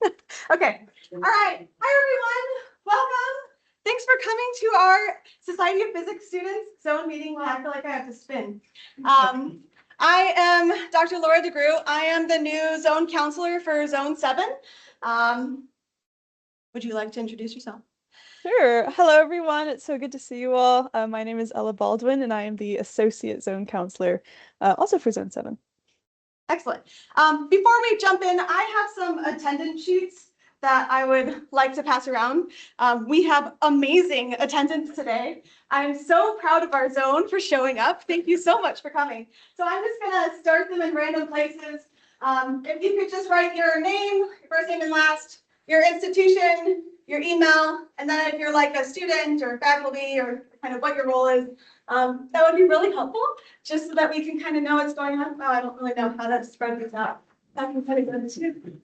Okay. All right. Hi, everyone. Welcome. Thanks for coming to our Society of Physics Students Zone meeting. Well, I feel like I have to spin. I am Dr. Laura DeGroot. I am the new zone counselor for Zone 7. Would you like to introduce yourself? Sure. Hello, everyone. It's so good to see you all. My name is Ella Baldwin, and I am the Associate Zone Counselor, also for Zone 7. Excellent. Before we jump in, I have some attendance sheets that I would like to pass around. We have amazing attendance today. I'm so proud of our zone for showing up. Thank you so much for coming. So I'm just going to start them in random places. If you could just write your name, your first name and last, your institution, your email, and then if you're like a student or faculty or kind of what your role is, that would be really helpful, just so that we can kind of know what's going on. Well, I don't really know how to spread this out. That can kind of go too.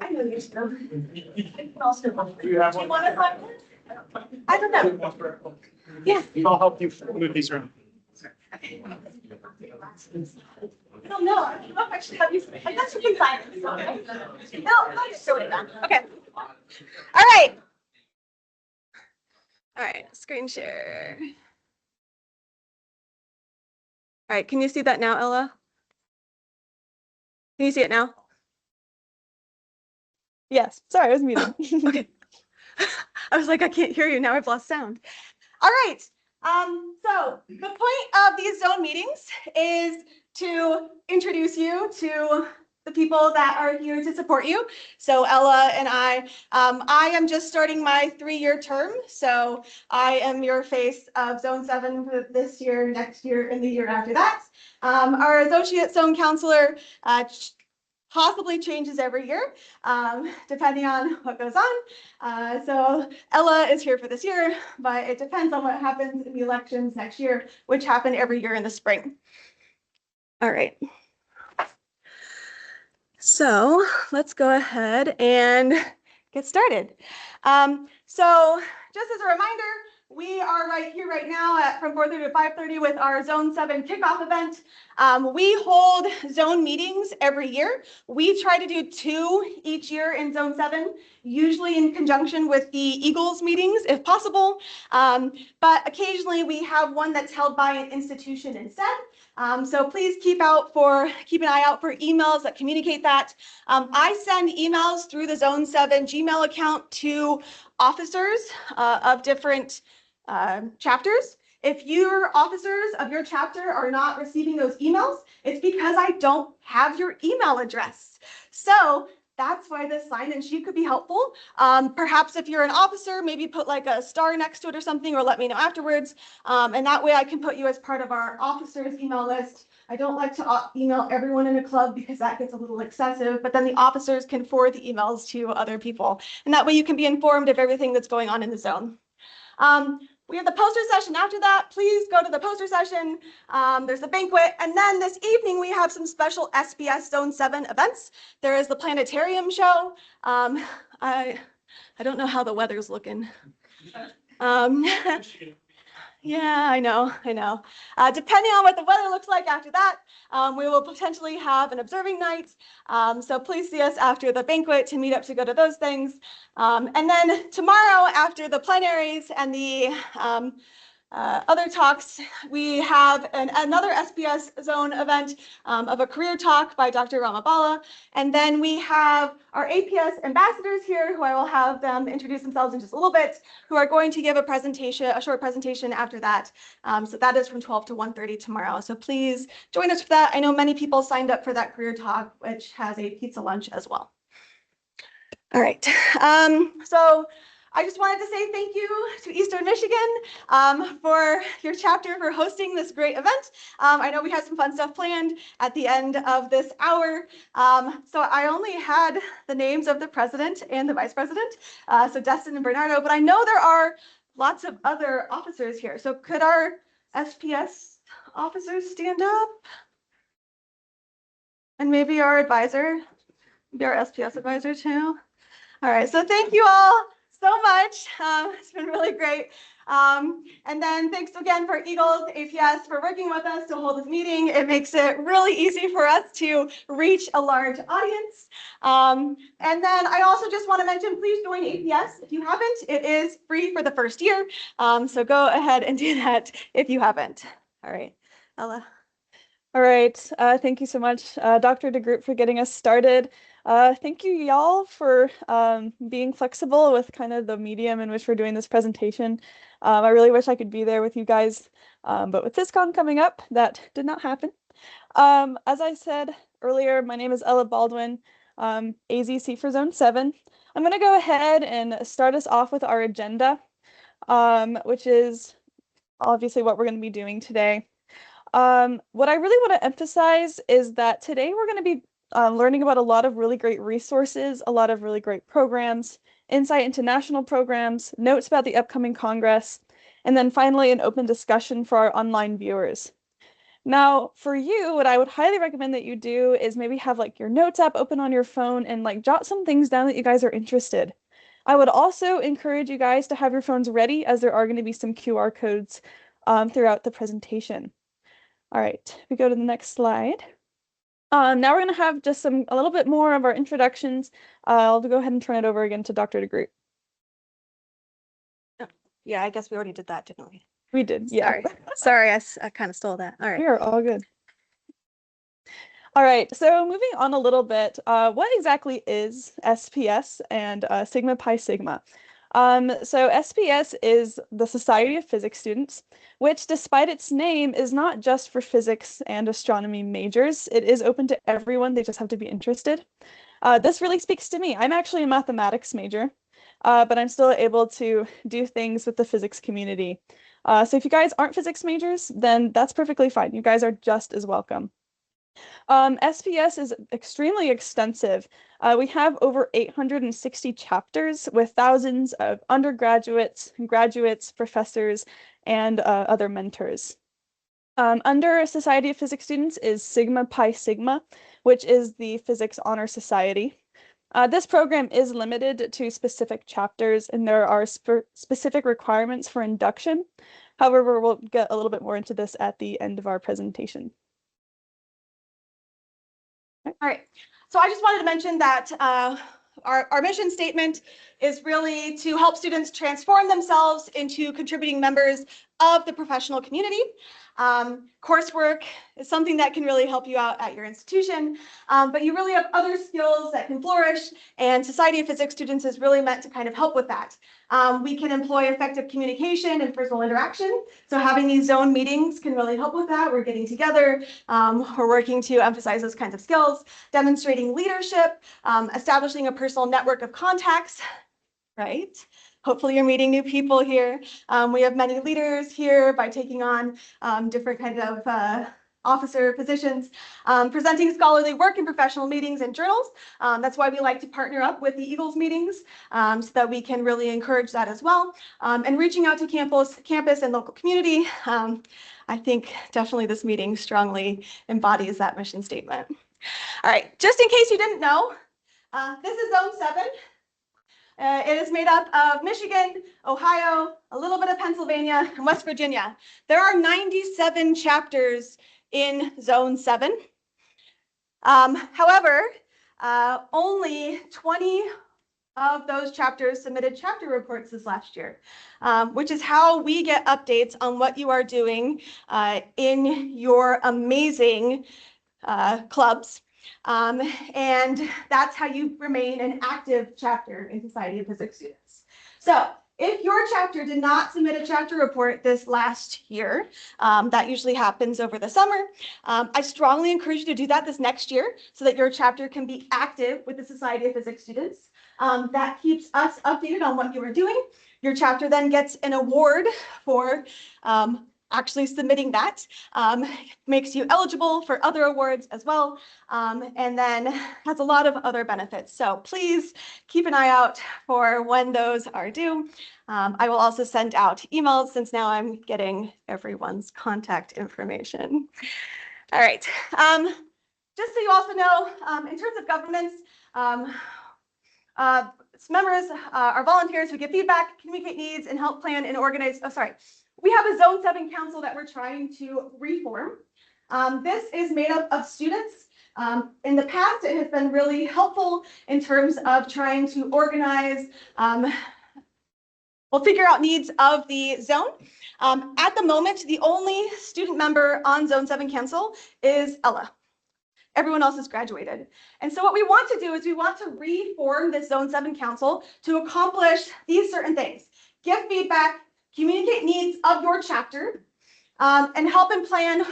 I know you still. Do you have one? Do you want to find one? I don't know. Yeah. I'll help you move these around. I don't know. I don't know if I should have you. I guess you can sign it. No, I'll just show it down. Okay. All right. All right. Screen share. All right. Can you see that now, Ella? Can you see it now? Yes. Sorry, I was muted. Okay. I was like, I can't hear you. Now I've lost sound. All right. So the point of these zone meetings is to introduce you to the people that are here to support you. So Ella and I am just starting my 3-year term. So I am your face of Zone 7 for this year, next year, and the year after that. Our associate zone counselor possibly changes every year, depending on what goes on. So Ella is here for this year, but it depends on what happens in the elections next year, which happen every year in the spring. All right. So let's go ahead and get started. So just as a reminder, we are right here right now from 4:30 to 5:30 with our Zone 7 kickoff event. We hold zone meetings every year. We try to do 2 each year in Zone 7, usually in conjunction with the EGLS meetings if possible. But occasionally we have one that's held by an institution instead. So please keep an eye out for emails that communicate that. I send emails through the Zone 7 Gmail account to officers of different chapters. If your officers of your chapter are not receiving those emails, it's because I don't have your email address. So that's why this sign-in sheet could be helpful. Perhaps if you're an officer, maybe put like a star next to it or something, or let me know afterwards. And that way I can put you as part of our officers email list. I don't like to email everyone in a club because that gets a little excessive, but then the officers can forward the emails to other people. And that way you can be informed of everything that's going on in the zone. We have the poster session after that. Please go to the poster session. There's the banquet. And then this evening, we have some special SPS Zone 7 events. There is the planetarium show. I don't know how the weather's looking. Yeah, I know. Depending on what the weather looks like after that, we will potentially have an observing night. So please see us after the banquet to meet up to go to those things. And then tomorrow, after the plenaries and the other talks, we have another SPS zone event of a career talk by Dr. Ramabala. And then we have our APS ambassadors here, who I will have them introduce themselves in just a little bit, who are going to give a short presentation after that. So that is from 12 to 1:30 tomorrow. So please join us for that. I know many people signed up for that career talk, which has a pizza lunch as well. All right. So I just wanted to say thank you to Eastern Michigan for your chapter for hosting this great event. I know we had some fun stuff planned at the end of this hour. So I only had the names of the president and the vice president, so Destin and Bernardo, but I know there are lots of other officers here. So could our SPS officers stand up? And maybe our advisor, maybe our SPS advisor too. All right, so thank you all so much. It's been really great. And then thanks again for EGLS, APS for working with us to hold this meeting. It makes it really easy for us to reach a large audience. And then I also just want to mention, please join APS if you haven't. It is free for the first year. So go ahead and do that if you haven't. All right, Ella. All right, thank you so much, Dr. DeGroot, for getting us started. Thank you, y'all, for being flexible with kind of the medium in which we're doing this presentation. I really wish I could be there with you guys, but with FisCon coming up, that did not happen. As I said earlier, my name is Ella Baldwin, AZC for Zone 7. I'm going to go ahead and start us off with our agenda, which is obviously what we're going to be doing today. What I really want to emphasize is that today we're going to be learning about a lot of really great resources, a lot of really great programs, insight into national programs, notes about the upcoming Congress, and then finally an open discussion for our online viewers. Now, for you, what I would highly recommend that you do is maybe have like your notes app open on your phone and like jot some things down that you guys are interested. I would also encourage you guys to have your phones ready as there are going to be some QR codes throughout the presentation. All right, we go to the next slide. Now we're going to have just a little bit more of our introductions. I'll go ahead and turn it over again to Dr. DeGroot. Oh, yeah, I guess we already did that, didn't we? We did, yeah. Sorry, I kind of stole that. All right. We are all good. All right, so moving on a little bit, what exactly is SPS and Sigma Pi Sigma? So SPS is the Society of Physics Students, which despite its name is not just for physics and astronomy majors. It is open to everyone, they just have to be interested. This really speaks to me. I'm actually a mathematics major, but I'm still able to do things with the physics community. So if you guys aren't physics majors, then that's perfectly fine. You guys are just as welcome. SPS is extremely extensive. We have over 860 chapters with thousands of undergraduates, graduates, professors, and other mentors. Under Society of Physics Students is Sigma Pi Sigma, which is the Physics Honor Society. This program is limited to specific chapters, and there are specific requirements for induction. However, we'll get a little bit more into this at the end of our presentation. All right. So I just wanted to mention that our mission statement is really to help students transform themselves into contributing members of the professional community. Coursework is something that can really help you out at your institution, but you really have other skills that can flourish, and Society of Physics Students is really meant to kind of help with that. We can employ effective communication and personal interaction, so having these zone meetings can really help with that. We're getting together, we're working to emphasize those kinds of skills, demonstrating leadership, establishing a personal network of contacts, right? Hopefully you're meeting new people here. We have many leaders here by taking on different kind of officer positions, presenting scholarly work in professional meetings and journals. That's why we like to partner up with the EGLS meetings so that we can really encourage that as well. And reaching out to campus and local community. I think definitely this meeting strongly embodies that mission statement. All right, just in case you didn't know, this is Zone 7. It is made up of Michigan, Ohio, a little bit of Pennsylvania, and West Virginia. There are 97 chapters in Zone 7. However, only 20 of those chapters submitted chapter reports this last year, which is how we get updates on what you are doing in your amazing clubs. And that's how you remain an active chapter in Society of Physics Students. So if your chapter did not submit a chapter report this last year, that usually happens over the summer, I strongly encourage you to do that this next year so that your chapter can be active with the Society of Physics Students. That keeps us updated on what you are doing. Your chapter then gets an award for actually submitting that, makes you eligible for other awards as well, and then has a lot of other benefits. So please keep an eye out for when those are due. I will also send out emails since now I'm getting everyone's contact information. All right, just so you also know, in terms of governance, members are volunteers who give feedback, communicate needs, and help plan and organize. We have a Zone 7 council that we're trying to reform. This is made up of students. In the past, it has been really helpful in terms of trying to organize, figure out needs of the zone. At the moment, the only student member on Zone 7 council is Ella. Everyone else has graduated. And so what we want to do is we want to reform this Zone 7 council to accomplish these certain things. Give feedback, communicate needs of your chapter, and help plan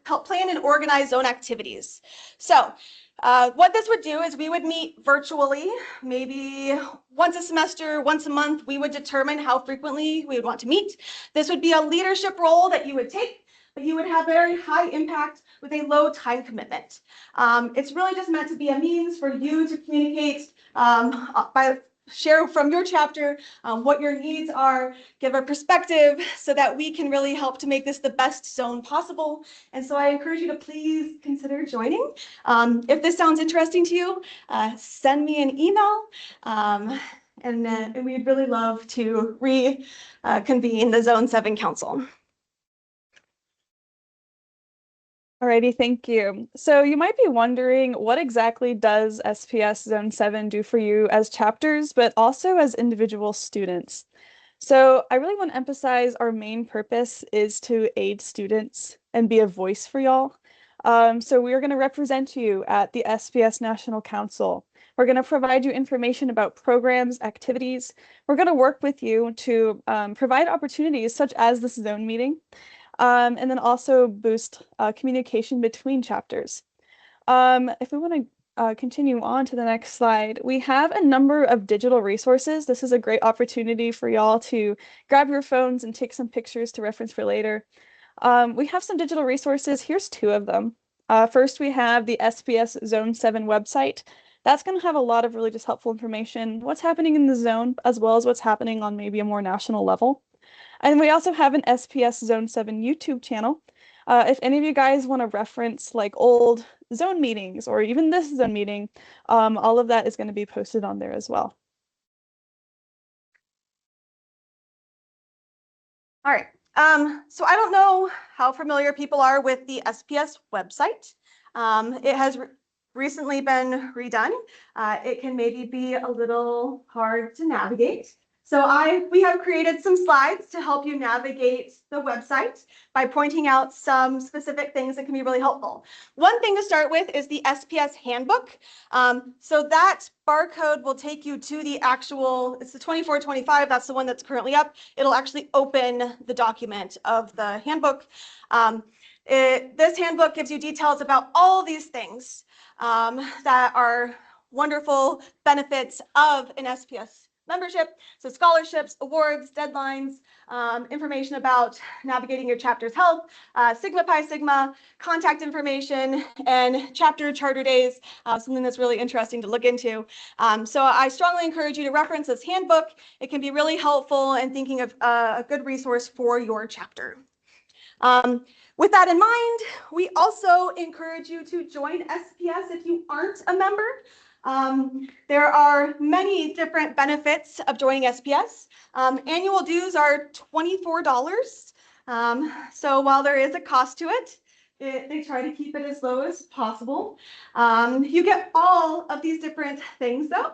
and organize zone activities. So what this would do is we would meet virtually, maybe once a semester, once a month. We would determine how frequently we would want to meet. This would be a leadership role that you would take, but you would have very high impact with a low time commitment. It's really just meant to be a means for you to communicate share from your chapter what your needs are, give a perspective so that we can really help to make this the best zone possible. And so I encourage you to please consider joining. If this sounds interesting to you, send me an email. And we'd really love to reconvene the Zone 7 Council. Alrighty, thank you. So you might be wondering, what exactly does SPS Zone 7 do for you as chapters, but also as individual students? So I really want to emphasize our main purpose is to aid students and be a voice for y'all. So we are going to represent you at the SPS National Council. We're going to provide you information about programs, activities. We're going to work with you to provide opportunities such as this zone meeting. And then also boost communication between chapters. If we want to continue on to the next slide, we have a number of digital resources. This is a great opportunity for y'all to grab your phones and take some pictures to reference for later. We have some digital resources. Here's two of them. First, we have the SPS Zone 7 website. That's going to have a lot of really just helpful information, what's happening in the zone, as well as what's happening on maybe a more national level. And we also have an SPS Zone 7 YouTube channel. If any of you guys want to reference like old zone meetings or even this zone meeting, all of that is going to be posted on there as well. All right. So I don't know how familiar people are with the SPS website. It has recently been redone. It can maybe be a little hard to navigate. So we have created some slides to help you navigate the website by pointing out some specific things that can be really helpful. One thing to start with is the SPS handbook. So that barcode will take you to the actual, it's the 2425, that's the one that's currently up. It'll actually open the document of the handbook. This handbook gives you details about all these things that are wonderful benefits of an SPS membership. So scholarships, awards, deadlines, information about navigating your chapter's health, Sigma Pi Sigma, contact information, and chapter charter days, something that's really interesting to look into. So I strongly encourage you to reference this handbook. It can be really helpful in thinking of a good resource for your chapter. With that in mind, we also encourage you to join SPS if you aren't a member. There are many different benefits of joining SPS. Annual dues are $24. So while there is a cost to it, they try to keep it as low as possible. You get all of these different things though.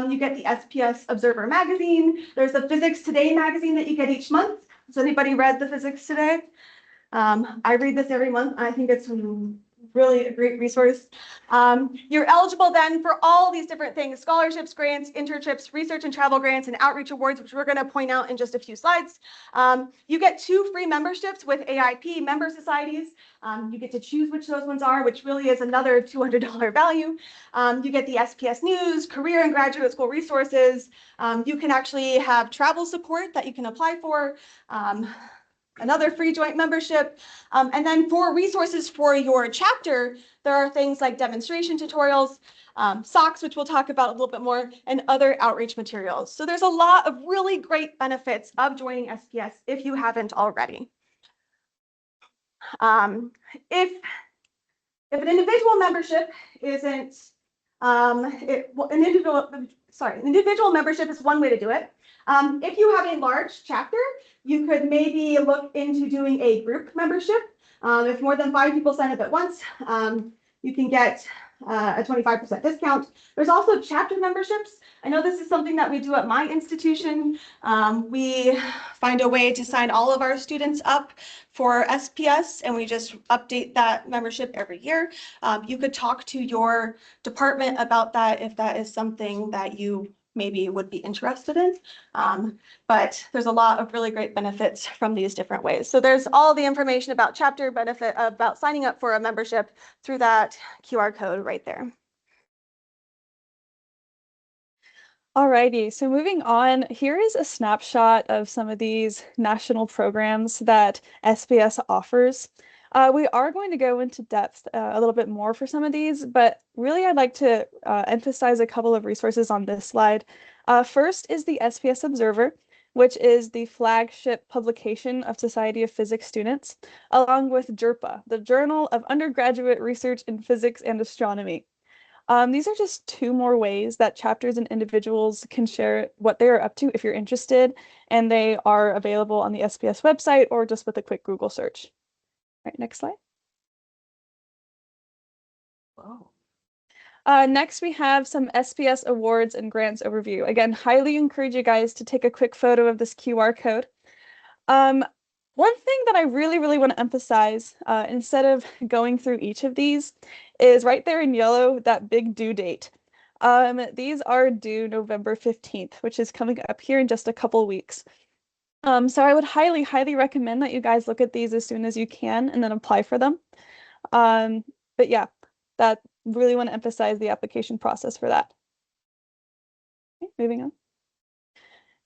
You get the SPS Observer magazine. There's the Physics Today magazine that you get each month. Has anybody read the Physics Today? I read this every month. I think it's really a great resource. You're eligible then for all these different things: scholarships, grants, internships, research and travel grants, and outreach awards, which we're going to point out in just a few slides. You get 2 free memberships with AIP member societies. You get to choose which those ones are, which really is another $200 value. You get the SPS News, career and graduate school resources. You can actually have travel support that you can apply for. Another free joint membership. And then for resources for your chapter, there are things like demonstration tutorials, SOCs, which we'll talk about a little bit more, and other outreach materials. So there's a lot of really great benefits of joining SPS if you haven't already. If an individual membership isn't An individual membership is one way to do it. If you have a large chapter, you could maybe look into doing a group membership. If more than 5 people sign up at once, you can get a 25% discount. There's also chapter memberships. I know this is something that we do at my institution. We find a way to sign all of our students up for SPS, and we just update that membership every year. You could talk to your department about that if that is something that you maybe would be interested in. But there's a lot of really great benefits from these different ways. So there's all the information about chapter benefit, about signing up for a membership through that QR code right there. Alrighty, so moving on, here is a snapshot of some of these national programs that SPS offers. We are going to go into depth a little bit more for some of these, but really I'd like to emphasize a couple of resources on this slide. First is the SPS Observer, which is the flagship publication of Society of Physics students, along with JERPA, the Journal of Undergraduate Research in Physics and Astronomy. These are just 2 more ways that chapters and individuals can share what they are up to if you're interested, and they are available on the SPS website or just with a quick Google search. All right, next slide. Wow. Next, we have some SPS awards and grants overview. Again, highly encourage you guys to take a quick photo of this QR code. One thing that I really want to emphasize, instead of going through each of these, is right there in yellow, that big due date. These are due November 15th, which is coming up here in just a couple weeks. So I would highly recommend that you guys look at these as soon as you can and then apply for them. But yeah, that really want to emphasize the application process for that. Okay, moving on.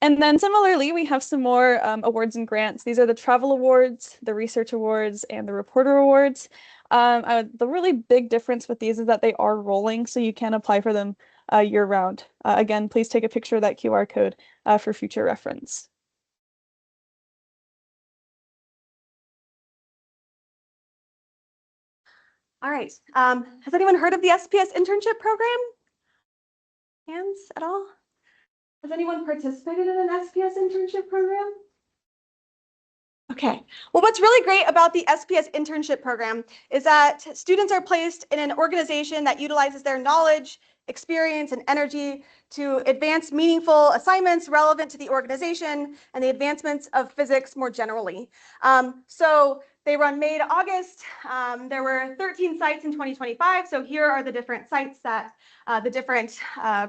And then similarly, we have some more awards and grants. These are the travel awards, the research awards, and the reporter awards. The really big difference with these is that they are rolling, so you can apply for them year round. Again, please take a picture of that QR code for future reference. All right. Has anyone heard of the SPS internship program? Hands at all? Has anyone participated in an SPS internship program? Okay. Well, what's really great about the SPS internship program is that students are placed in an organization that utilizes their knowledge, experience, and energy to advance meaningful assignments relevant to the organization and the advancements of physics more generally. So they run May to August. There were 13 sites in 2025. So here are the different sites that the different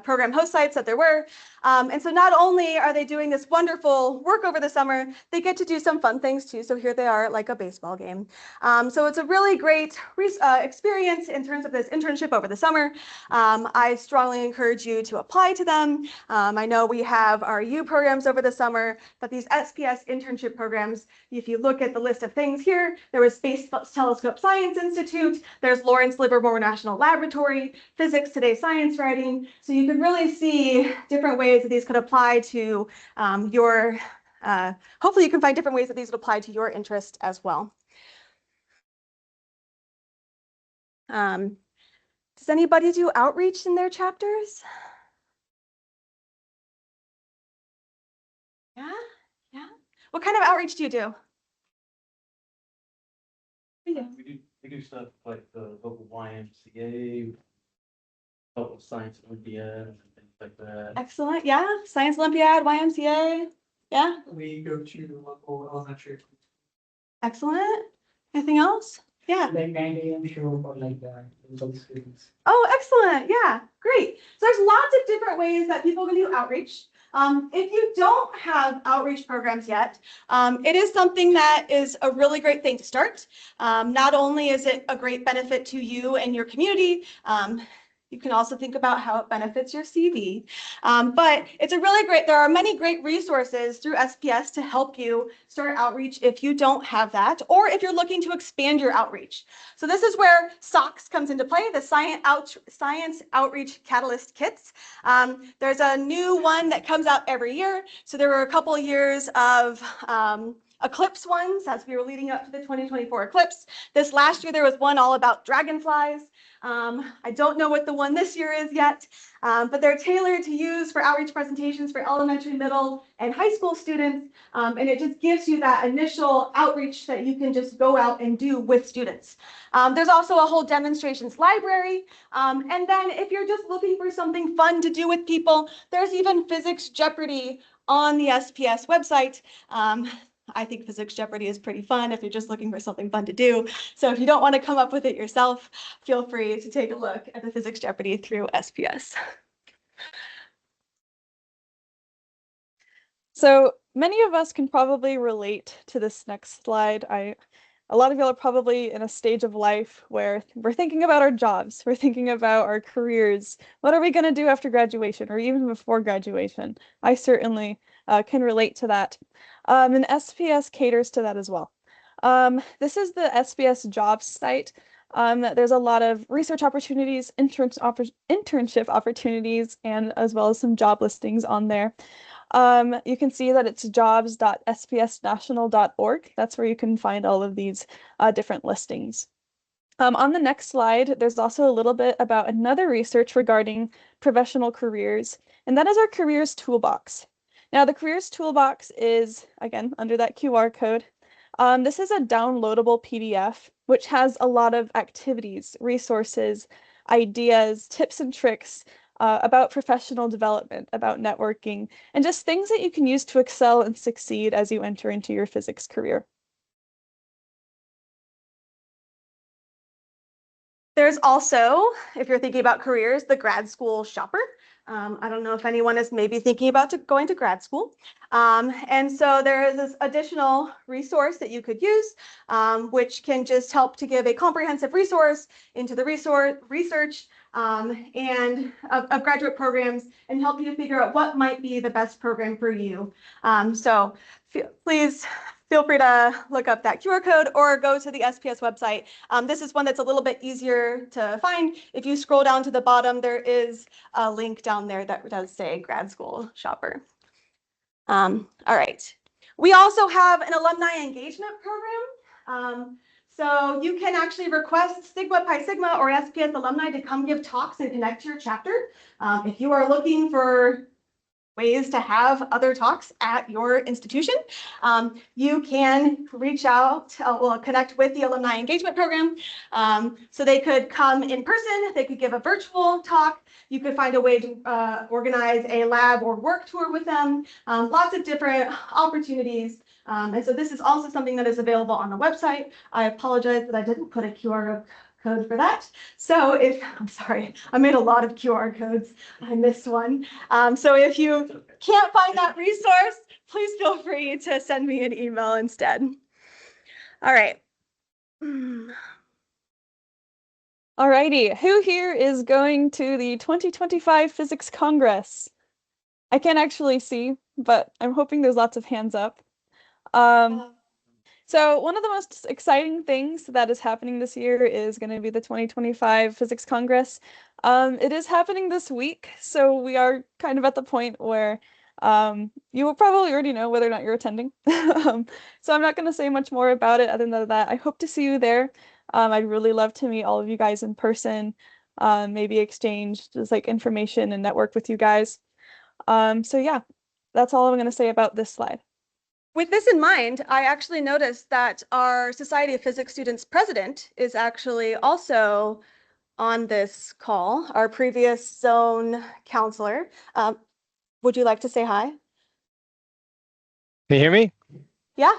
program host sites that there were. And so not only are they doing this wonderful work over the summer, they get to do some fun things too. So here they are like a baseball game. So it's a really great experience in terms of this internship over the summer. I strongly encourage you to apply to them. I know we have our U programs over the summer, but these SPS internship programs, if you look at the list of things here, there was Space Telescope Science Institute, there's Lawrence Livermore National Laboratory, Physics Today Science Writing. So you could really see different ways that these could apply to hopefully you can find different ways that these would apply to your interest as well. Does anybody do outreach in their chapters? Yeah. What kind of outreach do you do? We do stuff like the local YMCA, local science Olympiad, and things like that. Excellent. Yeah. Science Olympiad, YMCA. Yeah. We go to the local elementary. Excellent. Anything else? Yeah. Like 9 a.m. show for like those students. Oh, excellent. Yeah, great. So there's lots of different ways that people can do outreach. If you don't have outreach programs yet, it is something that is a really great thing to start. Not only is it a great benefit to you and your community, you can also think about how it benefits your CV. But it's a really great, there are many great resources through SPS to help you start outreach if you don't have that, or if you're looking to expand your outreach. So this is where SOCS comes into play, the Science Outreach Catalyst Kits. There's a new one that comes out every year. So there were a couple of years of eclipse ones as we were leading up to the 2024 eclipse. This last year, there was one all about dragonflies. I don't know what the one this year is yet, but they're tailored to use for outreach presentations for elementary, middle, and high school students. And it just gives you that initial outreach that you can just go out and do with students. There's also a whole demonstrations library. And then if you're just looking for something fun to do with people, there's even Physics Jeopardy on the SPS website. I think Physics Jeopardy is pretty fun if you're just looking for something fun to do. So if you don't want to come up with it yourself, feel free to take a look at the Physics Jeopardy through SPS. So many of us can probably relate to this next slide. A lot of y'all are probably in a stage of life where we're thinking about our jobs, we're thinking about our careers. What are we going to do after graduation or even before graduation? I certainly can relate to that. And SPS caters to that as well. This is the SPS jobs site. There's a lot of research opportunities, internship opportunities, and as well as some job listings on there. You can see that it's jobs.spsnational.org. That's where you can find all of these different listings. On the next slide, there's also a little bit about another research regarding professional careers, and that is our careers toolbox. Now, the careers toolbox is, again, under that QR code. This is a downloadable PDF, which has a lot of activities, resources, ideas, tips and tricks about professional development, about networking, and just things that you can use to excel and succeed as you enter into your physics career. There's also, if you're thinking about careers, the grad school shopper. I don't know if anyone is maybe thinking about going to grad school. And so there is this additional resource that you could use, which can just help to give a comprehensive resource into the research and of graduate programs and help you to figure out what might be the best program for you. So please feel free to look up that QR code or go to the SPS website. This is one that's a little bit easier to find. If you scroll down to the bottom, there is a link down there that does say grad school shopper. All right. We also have an alumni engagement program. So you can actually request Sigma Pi Sigma or SPS alumni to come give talks and connect to your chapter. If you are looking for ways to have other talks at your institution, you can reach out, connect with the Alumni Engagement Program. So they could come in person, they could give a virtual talk, you could find a way to organize a lab or work tour with them, lots of different opportunities. And so this is also something that is available on the website. I apologize that I didn't put a QR code for that. So I'm sorry, I made a lot of QR codes. I missed one. So if you can't find that resource, please feel free to send me an email instead. All right. Alrighty, who here is going to the 2025 Physics Congress? I can't actually see, but I'm hoping there's lots of hands up. So one of the most exciting things that is happening this year is going to be the 2025 Physics Congress. It is happening this week, so we are kind of at the point where you will probably already know whether or not you're attending. So I'm not going to say much more about it other than that. I hope to see you there. I'd really love to meet all of you guys in person, maybe exchange just like information and network with you guys. So yeah, that's all I'm going to say about this slide. With this in mind, I actually noticed that our Society of Physics Students president is actually also on this call, our previous zone counselor. Would you like to say hi? Can you hear me? Yeah.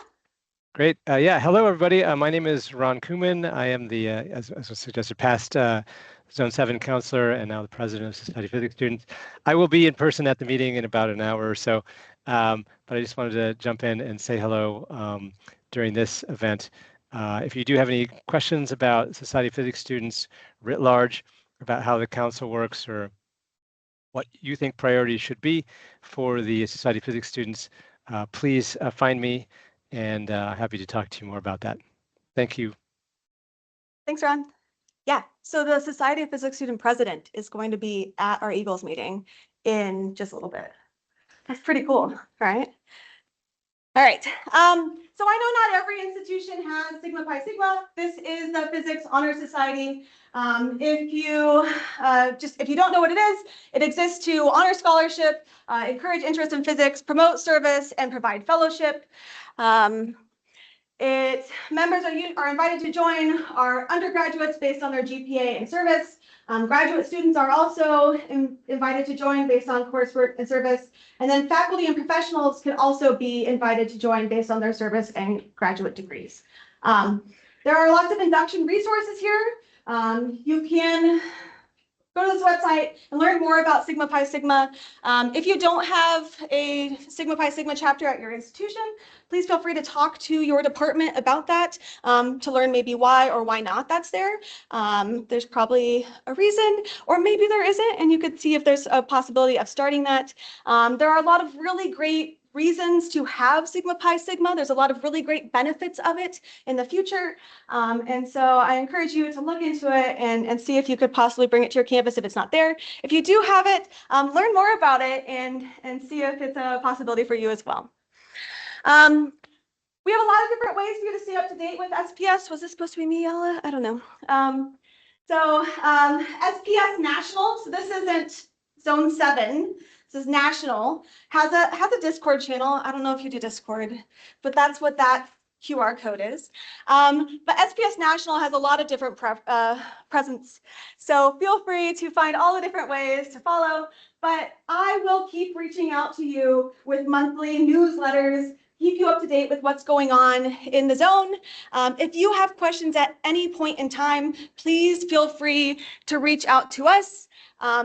Great. Yeah. Hello, everybody. My name is Ron Kuman. I am the, as was suggested, past Zone 7 counselor and now the president of Society of Physics Students. I will be in person at the meeting in about an hour or so, but I just wanted to jump in and say hello during this event. If you do have any questions about Society of Physics Students writ large, about how the council works or what you think priorities should be for the Society of Physics Students, please find me, and happy to talk to you more about that. Thank you. Thanks, Ron. Yeah, so the Society of Physics Student president is going to be at our Eagles meeting in just a little bit. That's pretty cool, right? All right. So I know not every institution has Sigma Pi Sigma. This is the Physics Honor Society. If you don't know what it exists to honor scholarship, encourage interest in physics, promote service, and provide fellowship. Members are invited to join our undergraduates based on their GPA and service. Graduate students are also invited to join based on coursework and service. And then faculty and professionals can also be invited to join based on their service and graduate degrees. There are lots of induction resources here. You can go to this website and learn more about Sigma Pi Sigma. If you don't have a Sigma Pi Sigma chapter at your institution, please feel free to talk to your department about that to learn maybe why or why not that's there. There's probably a reason, or maybe there isn't, and you could see if there's a possibility of starting that. There are a lot of really great reasons to have Sigma Pi Sigma. There's a lot of really great benefits of it in the future. And so I encourage you to look into it and see if you could possibly bring it to your campus if it's not there. If you do have it, learn more about it and see if it's a possibility for you as well. We have a lot of different ways for you to stay up to date with SPS. Was this supposed to be me, Ella? I don't know. SPS National, so this isn't Zone 7. This is National, has a Discord channel. I don't know if you do Discord, but that's what that QR code is. But SPS National has a lot of different presence. So feel free to find all the different ways to follow, but I will keep reaching out to you with monthly newsletters, keep you up to date with what's going on in the zone. If you have questions at any point in time, please feel free to reach out to us.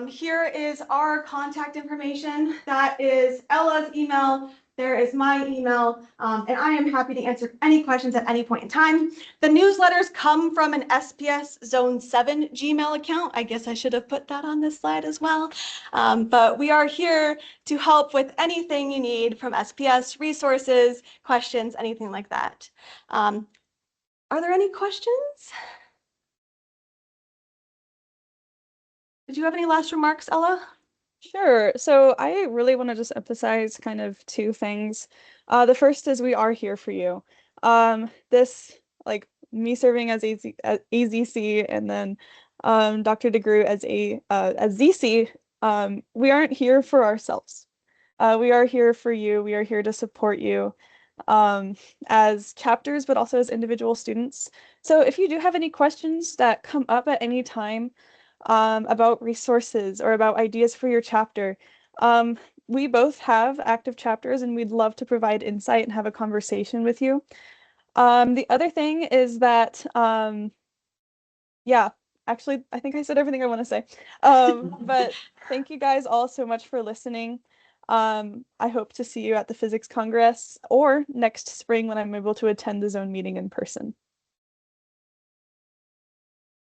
Here is our contact information. That is Ella's email. There is my email, and I am happy to answer any questions at any point in time. The newsletters come from an SPS Zone 7 Gmail account. I guess I should have put that on this slide as well. But we are here to help with anything you need from SPS, resources, questions, anything like that. Are there any questions? Did you have any last remarks, Ella? Sure. So I really want to just emphasize kind of two things. The first is we are here for you. This, like me serving as AZC and then Dr. DeGroot as ZC, we aren't here for ourselves. We are here for you. We are here to support you as chapters, but also as individual students. So if you do have any questions that come up at any time, about resources or about ideas for your chapter. We both have active chapters and we'd love to provide insight and have a conversation with you. The other thing is that, yeah, actually, I think I said everything I want to say. But thank you guys all so much for listening. I hope to see you at the Physics Congress or next spring when I'm able to attend the zone meeting in person.